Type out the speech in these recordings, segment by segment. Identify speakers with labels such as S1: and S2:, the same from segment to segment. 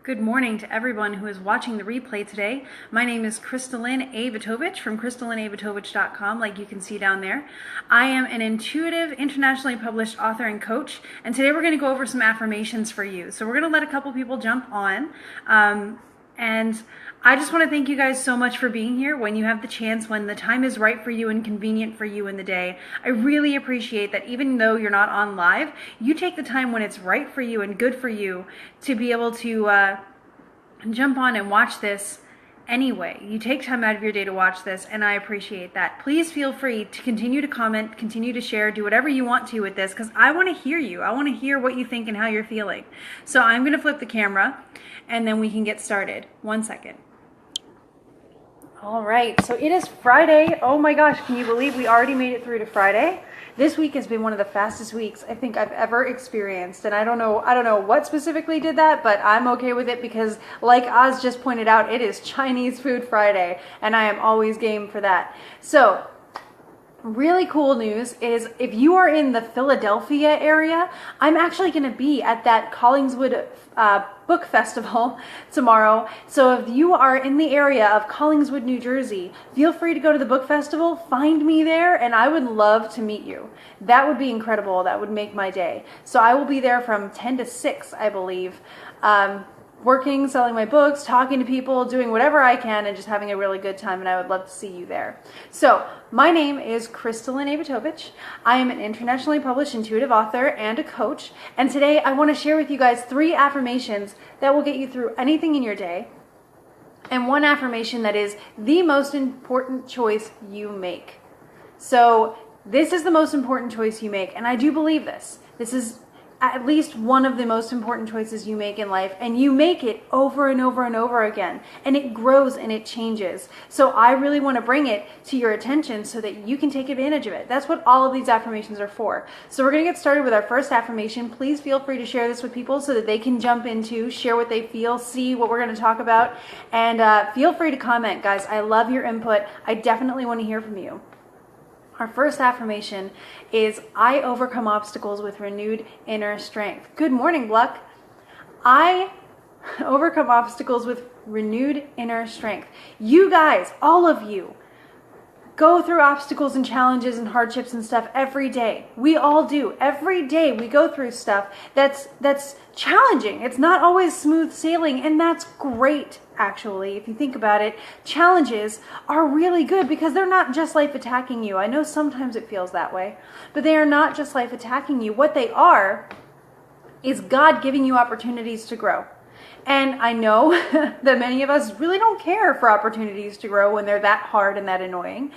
S1: Good morning to everyone who is watching the replay today. My name is Kristalyn Avitovich from KristalinAvitovich.com, like you can see down there. I am an intuitive, internationally published author and coach, and today we're going to go over some affirmations for you. So we're going to let a couple people jump on, and I just want to thank you guys so much for being here when you have the chance, when the time is right for you and convenient for you in the day. I really appreciate that even though you're not on live, you take the time when it's right for you and good for you to be able to jump on and watch this anyway. You take time out of your day to watch this, and I appreciate that. Please feel free to continue to comment, continue to share, do whatever you want to with this, because I want to hear you. I want to hear what you think and how you're feeling. So I'm going to flip the camera, and then we can get started. 1 second. All right, so it is Friday. Oh my gosh, can you believe we already made it through to Friday? This week has been one of the fastest weeks I think I've ever experienced, and I don't know what specifically did that, but I'm okay with it because, like Oz just pointed out, it is Chinese Food Friday, and I am always game for that. So, really cool news is if you are in the Philadelphia area, I'm actually going to be at that Collingswood book festival tomorrow. So if you are in the area of Collingswood, New Jersey, feel free to go to the book festival, find me there, and I would love to meet you. That would be incredible. That would make my day. So I will be there from 10 to 6, I believe. Working, selling my books, talking to people, doing whatever I can, and just having a really good time, and I would love to see you there. So, my name is Kristalyn Avitovich. I am an internationally published intuitive author and a coach, and today I want to share with you guys 3 affirmations that will get you through anything in your day, and 1 affirmation that is the most important choice you make. So, this is the most important choice you make, and I do believe this. This is at least one of the most important choices you make in life, and you make it over and over and over again, and it grows and it changes. So I really want to bring it to your attention so that you can take advantage of it. That's what all of these affirmations are for. So we're going to get started with our first affirmation. Please feel free to share this with people so that they can jump into, share what they feel, see what we're going to talk about, and feel free to comment, guys. I love your input. I definitely want to hear from you. Our first affirmation is, I overcome obstacles with renewed inner strength. Good morning, Bluck. I overcome obstacles with renewed inner strength. You guys, all of you, go through obstacles and challenges and hardships and stuff every day. We all do. Every day we go through stuff that's challenging. It's not always smooth sailing, and that's great, actually. If you think about it, challenges are really good because they're not just life attacking you. I know sometimes it feels that way, but they are not just life attacking you. What they are is God giving you opportunities to grow. And I know that many of us really don't care for opportunities to grow when they're that hard and that annoying.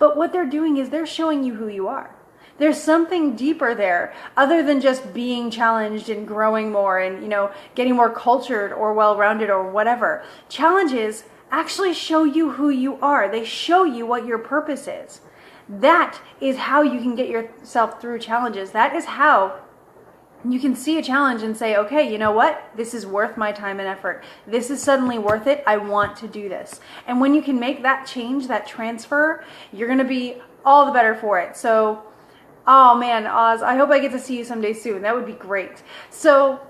S1: But what they're doing is they're showing you who you are. There's something deeper there other than just being challenged and growing more and, getting more cultured or well-rounded or whatever. Challenges actually show you who you are. They show you what your purpose is. That is how you can get yourself through challenges. That is how you can see a challenge and say, okay, you know what? This is worth my time and effort. This is suddenly worth it. I want to do this. And when you can make that change, that transfer, you're going to be all the better for it. So, oh man, Oz, I hope I get to see you someday soon. That would be great. So,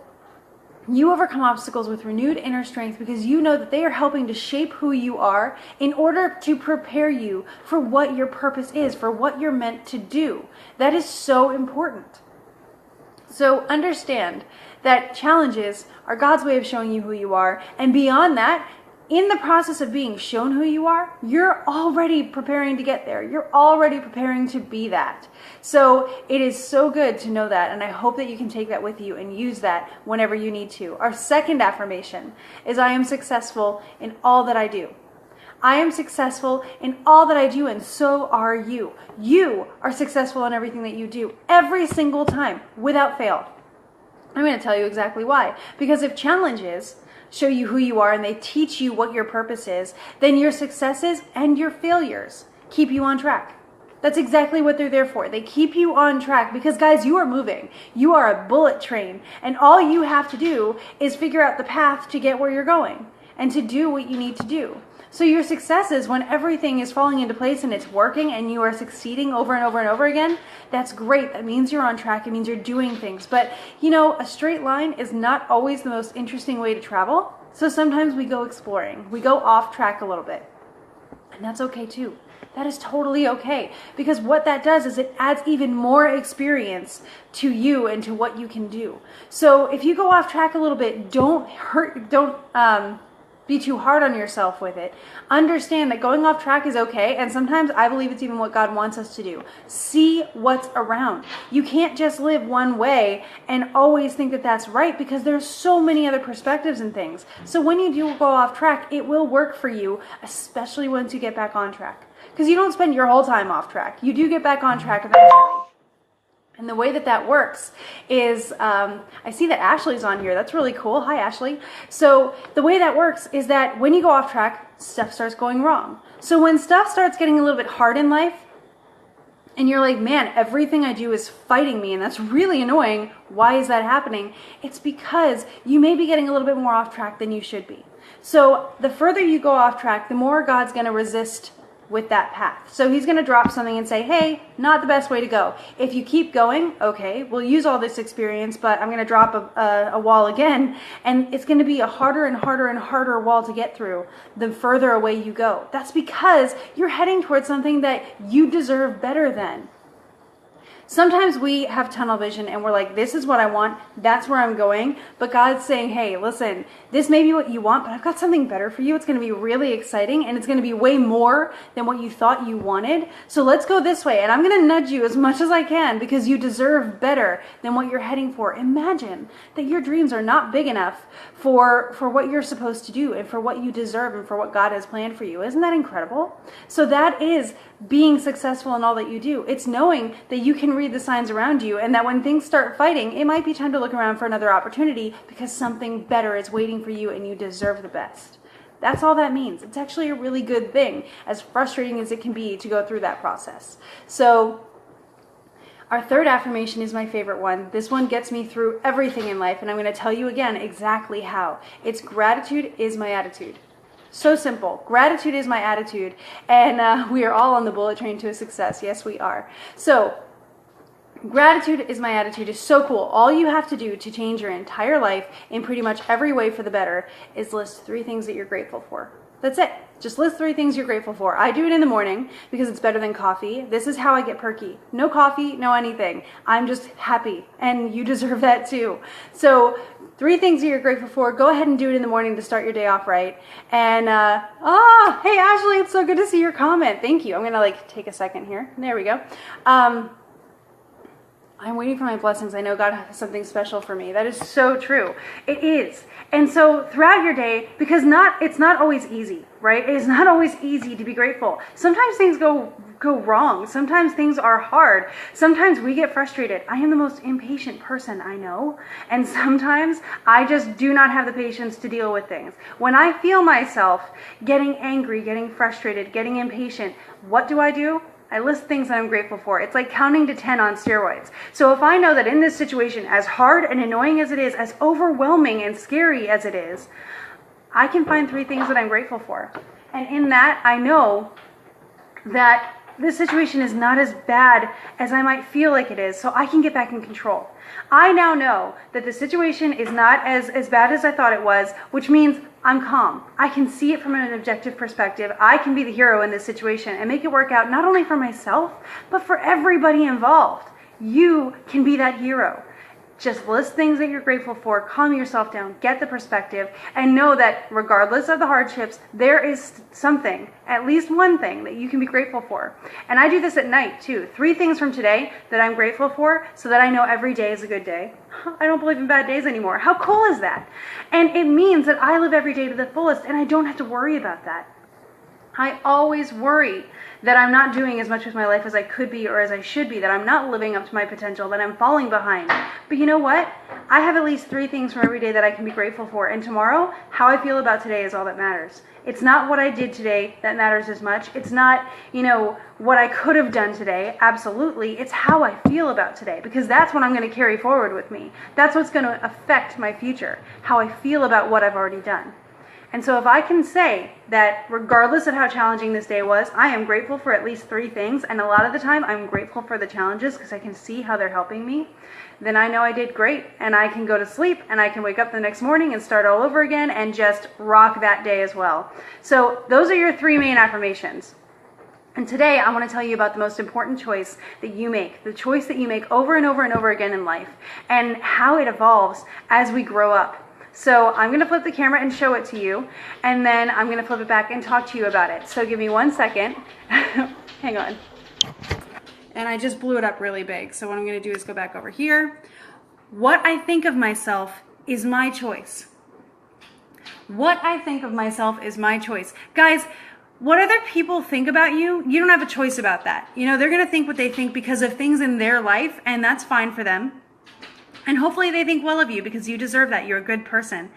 S1: you overcome obstacles with renewed inner strength because you know that they are helping to shape who you are in order to prepare you for what your purpose is, for what you're meant to do. That is so important. So understand that challenges are God's way of showing you who you are. And beyond that, in the process of being shown who you are, you're already preparing to get there. You're already preparing to be that. So it is so good to know that. And I hope that you can take that with you and use that whenever you need to. Our second affirmation is, I am successful in all that I do. I am successful in all that I do, and so are you. You are successful in everything that you do, every single time, without fail. I'm going to tell you exactly why. Because if challenges show you who you are and they teach you what your purpose is, then your successes and your failures keep you on track. That's exactly what they're there for. They keep you on track because, guys, you are moving. You are a bullet train, and all you have to do is figure out the path to get where you're going and to do what you need to do. So your success is when everything is falling into place and it's working and you are succeeding over and over and over again. That's great. That means you're on track. It means you're doing things. But a straight line is not always the most interesting way to travel. So sometimes we go exploring. We go off track a little bit. And that's okay too. That is totally okay, because what that does is it adds even more experience to you and to what you can do. So if you go off track a little bit, don't be too hard on yourself with it. Understand that going off track is okay, and sometimes I believe it's even what God wants us to do. See what's around. You can't just live one way and always think that that's right, because there's so many other perspectives and things. So when you do go off track, it will work for you, especially once you get back on track. Because you don't spend your whole time off track. You do get back on track eventually. And the way that works is, I see that Ashley's on here. That's really cool. Hi, Ashley. So the way that works is that when you go off track, stuff starts going wrong. So when stuff starts getting a little bit hard in life, and you're like, man, everything I do is fighting me, and that's really annoying. Why is that happening? It's because you may be getting a little bit more off track than you should be. So the further you go off track, the more God's going to resist with that path. So he's going to drop something and say, hey, not the best way to go. If you keep going, okay, we'll use all this experience, but I'm going to drop a wall again, and it's going to be a harder and harder and harder wall to get through the further away you go. That's because you're heading towards something that you deserve better than. Sometimes we have tunnel vision and we're like, this is what I want, that's where I'm going. But God's saying, hey, listen, this may be what you want, but I've got something better for you. It's going to be really exciting, and it's going to be way more than what you thought you wanted. So let's go this way, and I'm going to nudge you as much as I can, because you deserve better than what you're heading for. Imagine that your dreams are not big enough for what you're supposed to do and for what you deserve and for what God has planned for you. Isn't that incredible? So that is being successful in all that you do. It's knowing that you can read the signs around you, and that when things start fighting, it might be time to look around for another opportunity, because something better is waiting for you and you deserve the best. That's all that means. It's actually a really good thing, as frustrating as it can be to go through that process. So our third affirmation is my favorite one. This one gets me through everything in life, and I'm going to tell you again exactly how. It's gratitude is my attitude. So simple. Gratitude is my attitude, and we are all on the bullet train to a success. Yes, we are. So gratitude is my attitude is so cool. All you have to do to change your entire life in pretty much every way for the better is list 3 things that you're grateful for. That's it. Just list 3 things you're grateful for. I do it in the morning because it's better than coffee. This is how I get perky. No coffee, no anything. I'm just happy, and you deserve that too. So 3 things that you're grateful for. Go ahead and do it in the morning to start your day off right. And, hey Ashley, it's so good to see your comment. Thank you. I'm going to take a second here. There we go. I'm waiting for my blessings. I know God has something special for me. That is so true. It is. And so throughout your day, because it's not always easy, right? It is not always easy to be grateful. Sometimes things go wrong. Sometimes things are hard. Sometimes we get frustrated. I am the most impatient person I know. And sometimes I just do not have the patience to deal with things. When I feel myself getting angry, getting frustrated, getting impatient, what do? I list things that I'm grateful for. It's like counting to 10 on steroids. So if I know that in this situation, as hard and annoying as it is, as overwhelming and scary as it is, I can find 3 things that I'm grateful for. And in that, I know that this situation is not as bad as I might feel like it is, so I can get back in control. I now know that the situation is not as bad as I thought it was, which means I'm calm. I can see it from an objective perspective. I can be the hero in this situation and make it work out not only for myself, but for everybody involved. You can be that hero. Just list things that you're grateful for, calm yourself down, get the perspective, and know that regardless of the hardships, there is something, at least one thing, that you can be grateful for. And I do this at night too. 3 things from today that I'm grateful for, so that I know every day is a good day. I don't believe in bad days anymore. How cool is that? And it means that I live every day to the fullest, and I don't have to worry about that. I always worry that I'm not doing as much with my life as I could be or as I should be, that I'm not living up to my potential, that I'm falling behind. But you know what? I have at least 3 things from every day that I can be grateful for. And tomorrow, how I feel about today is all that matters. It's not what I did today that matters as much. It's not, what I could have done today. Absolutely. It's how I feel about today, because that's what I'm going to carry forward with me. That's what's going to affect my future, how I feel about what I've already done. And so if I can say that regardless of how challenging this day was, I am grateful for at least 3 things, and a lot of the time I'm grateful for the challenges because I can see how they're helping me, then I know I did great, and I can go to sleep and I can wake up the next morning and start all over again and just rock that day as well. So those are your 3 main affirmations. And today I want to tell you about the most important choice that you make, the choice that you make over and over and over again in life, and how it evolves as we grow up. So I'm going to flip the camera and show it to you, and then I'm going to flip it back and talk to you about it. So give me 1 second. Hang on. And I just blew it up really big. So what I'm going to do is go back over here. What I think of myself is my choice. What I think of myself is my choice. Guys, what other people think about you, you don't have a choice about that. You know, they're going to think what they think because of things in their life, and that's fine for them. And hopefully they think well of you because you deserve that. You're a good person.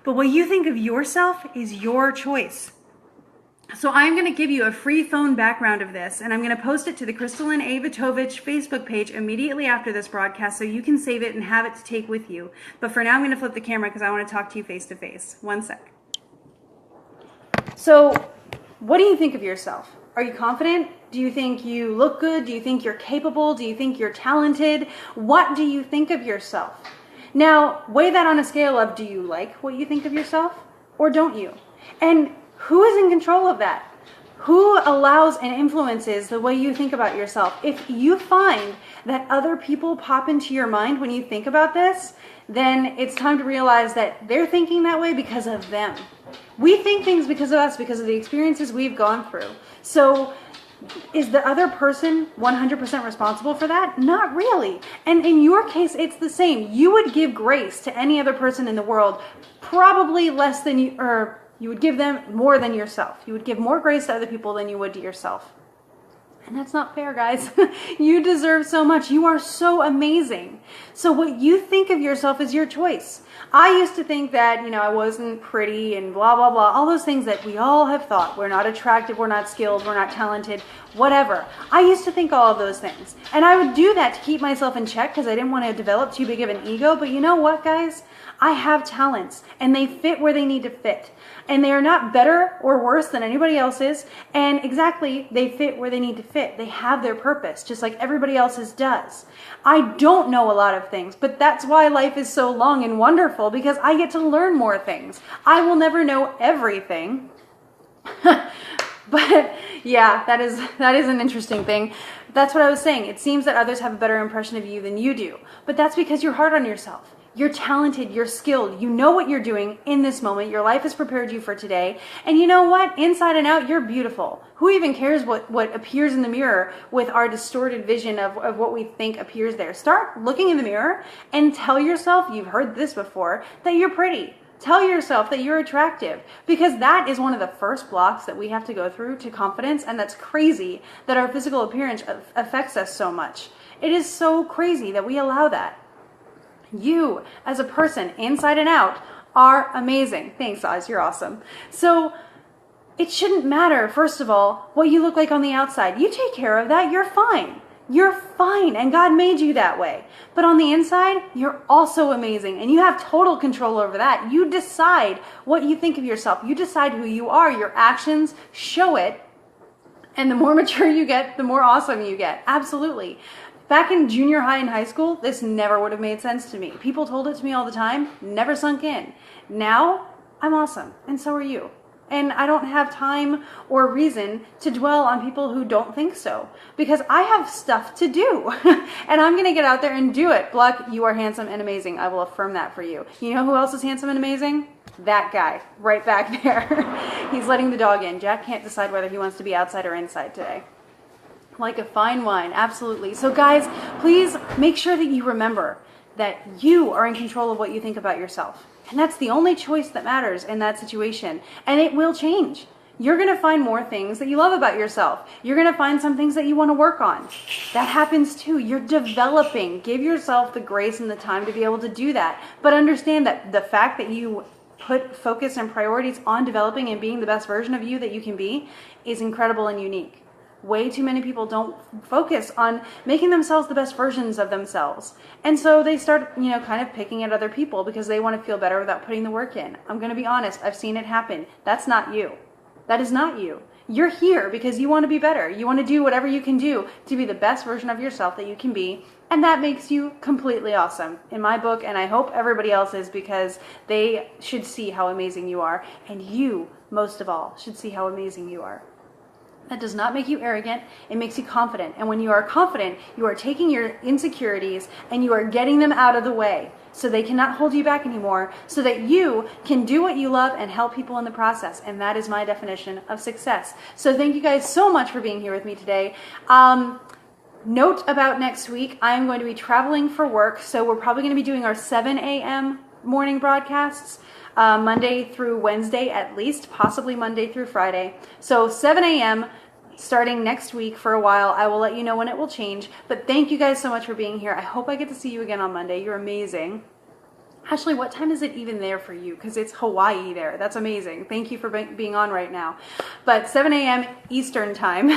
S1: But what you think of yourself is your choice. So I'm going to give you a free phone background of this, and I'm going to post it to the Kristalyn A. Vitovich Facebook page immediately after this broadcast so you can save it and have it to take with you. But for now, I'm going to flip the camera because I want to talk to you face to face. 1 sec. So what do you think of yourself? Are you confident? Do you think you look good? Do you think you're capable? Do you think you're talented? What do you think of yourself? Now, weigh that on a scale of, do you like what you think of yourself or don't you? And who is in control of that? Who allows and influences the way you think about yourself? If you find that other people pop into your mind when you think about this, then it's time to realize that they're thinking that way because of them. We think things because of us, because of the experiences we've gone through. So is the other person 100% responsible for that? Not really. And in your case, it's the same. You would give grace to any other person in the world, probably less than you, or you would give them more than yourself. You would give more grace to other people than you would to yourself. And that's not fair, guys. You deserve so much. You are so amazing. So what you think of yourself is your choice. I used to think that, you know, I wasn't pretty and blah, blah, blah. All those things that we all have thought. We're not attractive, we're not skilled, we're not talented, whatever. I used to think all of those things. And I would do that to keep myself in check because I didn't want to develop too big of an ego. But you know what, guys? I have talents and they fit where they need to fit. And they are not better or worse than anybody else's. And exactly, they fit where they need to fit. They have their purpose, just like everybody else's does. I don't know a lot of things, but that's why life is so long and wonderful, because I get to learn more things. I will never know everything. But yeah, that is an interesting thing. That's what I was saying. It seems that others have a better impression of you than you do. But that's because you're hard on yourself. You're talented, you're skilled, you know what you're doing in this moment. Your life has prepared you for today. And you know what? Inside and out, you're beautiful. Who even cares what appears in the mirror with our distorted vision of what we think appears there? Start looking in the mirror and tell yourself, you've heard this before, that you're pretty. Tell yourself that you're attractive, because that is one of the first blocks that we have to go through to confidence. And that's crazy that our physical appearance affects us so much. It is so crazy that we allow that. You, as a person, inside and out, are amazing. Thanks, Oz. You're awesome. So it shouldn't matter, first of all, what you look like on the outside. You take care of that. You're fine. You're fine. And God made you that way. But on the inside, you're also amazing. And you have total control over that. You decide what you think of yourself. You decide who you are. Your actions show it. And the more mature you get, the more awesome you get. Absolutely. Back in junior high and high school, this never would have made sense to me. People told it to me all the time, never sunk in. Now, I'm awesome, and so are you. And I don't have time or reason to dwell on people who don't think so, because I have stuff to do. And I'm going to get out there and do it. Bluck, you are handsome and amazing. I will affirm that for you. You know who else is handsome and amazing? That guy, right back there. He's letting the dog in. Jack can't decide whether he wants to be outside or inside today. Like a fine wine, absolutely. So guys, please make sure that you remember that you are in control of what you think about yourself. And that's the only choice that matters in that situation. And it will change. You're going to find more things that you love about yourself. You're going to find some things that you want to work on. That happens too. You're developing. Give yourself the grace and the time to be able to do that. But understand that the fact that you put focus and priorities on developing and being the best version of you that you can be is incredible and unique. Way too many people don't focus on making themselves the best versions of themselves. And so they start, kind of picking at other people because they want to feel better without putting the work in. I'm going to be honest. I've seen it happen. That's not you. That is not you. You're here because you want to be better. You want to do whatever you can do to be the best version of yourself that you can be. And that makes you completely awesome in my book. And I hope everybody else's, because they should see how amazing you are. And you, most of all, should see how amazing you are. That does not make you arrogant. It makes you confident. And when you are confident, you are taking your insecurities and you are getting them out of the way so they cannot hold you back anymore, so that you can do what you love and help people in the process. And that is my definition of success. So thank you guys so much for being here with me today. Note about next week, I'm going to be traveling for work. So we're probably going to be doing our 7 a.m. morning broadcasts. Monday through Wednesday at least, possibly Monday through Friday. So 7 a.m. starting next week for a while. I will let you know when it will change. But thank you guys so much for being here. I hope I get to see you again on Monday. You're amazing. Ashley, what time is it even there for you? Because it's Hawaii there. That's amazing. Thank you for being on right now. But 7 a.m. Eastern time.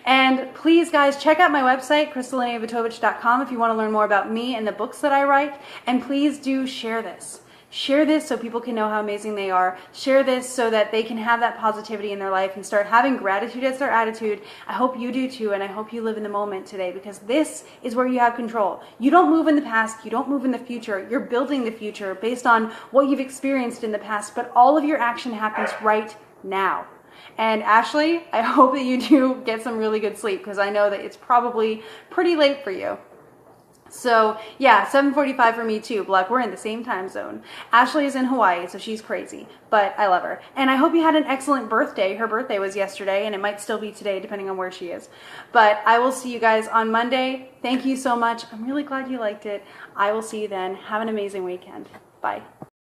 S1: And please, guys, check out my website, crystallineavitovich.com, if you want to learn more about me and the books that I write. And please do share this. Share this so people can know how amazing they are. Share this so that they can have that positivity in their life and start having gratitude as their attitude. I hope you do too, and I hope you live in the moment today, because this is where you have control. You don't move in the past. You don't move in the future. You're building the future based on what you've experienced in the past, but all of your action happens right now. And Ashley, I hope that you do get some really good sleep, because I know that it's probably pretty late for you. So yeah, 7:45 for me too. We're in the same time zone. Ashley is in Hawaii, so she's crazy, but I love her. And I hope you had an excellent birthday. Her birthday was yesterday, and it might still be today, depending on where she is. But I will see you guys on Monday. Thank you so much. I'm really glad you liked it. I will see you then. Have an amazing weekend. Bye.